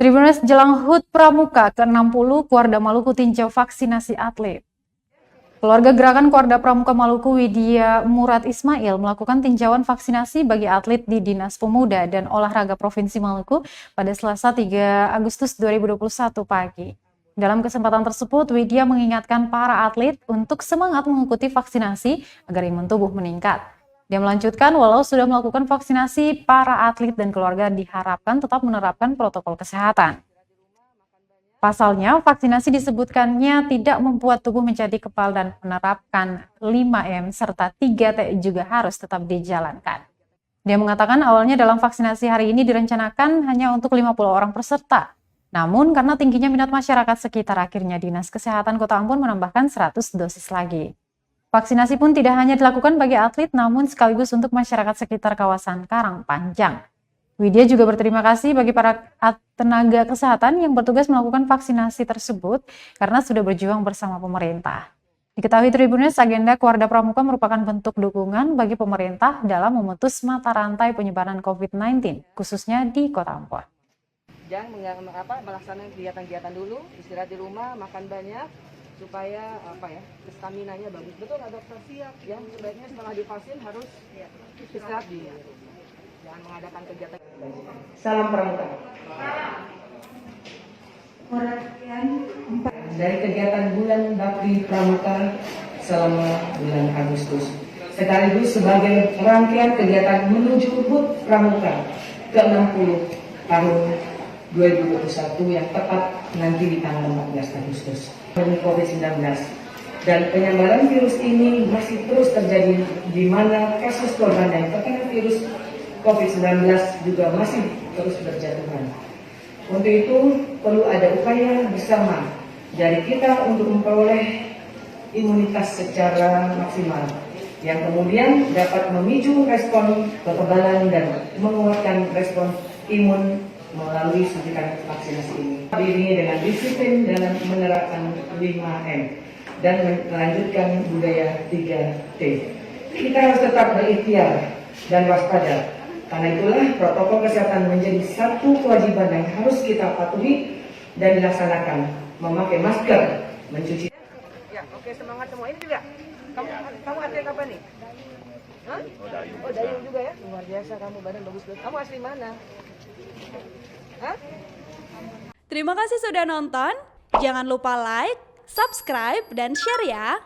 Tribuners jelang HUT Pramuka ke-60, Kuarda Maluku tinjau vaksinasi atlet. Keluarga Gerakan Kuarda Pramuka Maluku Widya Murad Ismail melakukan tinjauan vaksinasi bagi atlet di Dinas Pemuda dan Olahraga Provinsi Maluku pada Selasa 3 Agustus 2021 pagi. Dalam kesempatan tersebut, Widya mengingatkan para atlet untuk semangat mengikuti vaksinasi agar imun tubuh meningkat. Dia melanjutkan, walau sudah melakukan vaksinasi, para atlet dan keluarga diharapkan tetap menerapkan protokol kesehatan. Pasalnya, vaksinasi disebutkannya tidak membuat tubuh menjadi kebal dan menerapkan 5M serta 3T juga harus tetap dijalankan. Dia mengatakan awalnya dalam vaksinasi hari ini direncanakan hanya untuk 50 orang peserta. Namun karena tingginya minat masyarakat sekitar, akhirnya Dinas Kesehatan Kota Ambon menambahkan 100 dosis lagi. Vaksinasi pun tidak hanya dilakukan bagi atlet, namun sekaligus untuk masyarakat sekitar kawasan Karangpanjang. Widya juga berterima kasih bagi para tenaga kesehatan yang bertugas melakukan vaksinasi tersebut karena sudah berjuang bersama pemerintah. Diketahui Tribuners, agenda Kuarda Pramuka merupakan bentuk dukungan bagi pemerintah dalam memutus mata rantai penyebaran COVID-19, khususnya di Kota Ambon. Jangan melaksanakan kegiatan-kegiatan dulu, istirahat di rumah, makan banyak, supaya staminanya bagus. Betul nggak dokter? Siap. Ya, sebaiknya setelah divaksin harus istirahat di jangan mengadakan kegiatan. Salam Pramuka. Dari kegiatan bulan Bakti Pramuka selama bulan Agustus, sekaligus sebagai rangkaian kegiatan menuju HUT Pramuka ke-60 tahun 2021 yang tepat nanti di tanggal 14 Agustus. COVID-19 dan penyebaran virus ini masih terus terjadi, di mana kasus korban yang terkena virus COVID-19 juga masih terus berjatuhan. Untuk itu perlu ada upaya bersama dari kita untuk memperoleh imunitas secara maksimal yang kemudian dapat memicu respon kekebalan dan menguatkan respon imun melalui suntikan vaksinasi ini. Diiringi dengan disiplin dalam menerapkan 5M dan melanjutkan budaya 3T. Kita harus tetap berikhtiar dan waspada. Karena itulah protokol kesehatan menjadi satu kewajiban yang harus kita patuhi dan dilaksanakan. Memakai masker, mencuci. Ya, oke, semangat semua. Ini juga. Kamu atlet apa nih? Hah? Oh, dayung juga ya. Luar biasa kamu, badan bagus banget. Kamu asli mana? Hah? Terima kasih sudah nonton. Jangan lupa like, subscribe, dan share ya.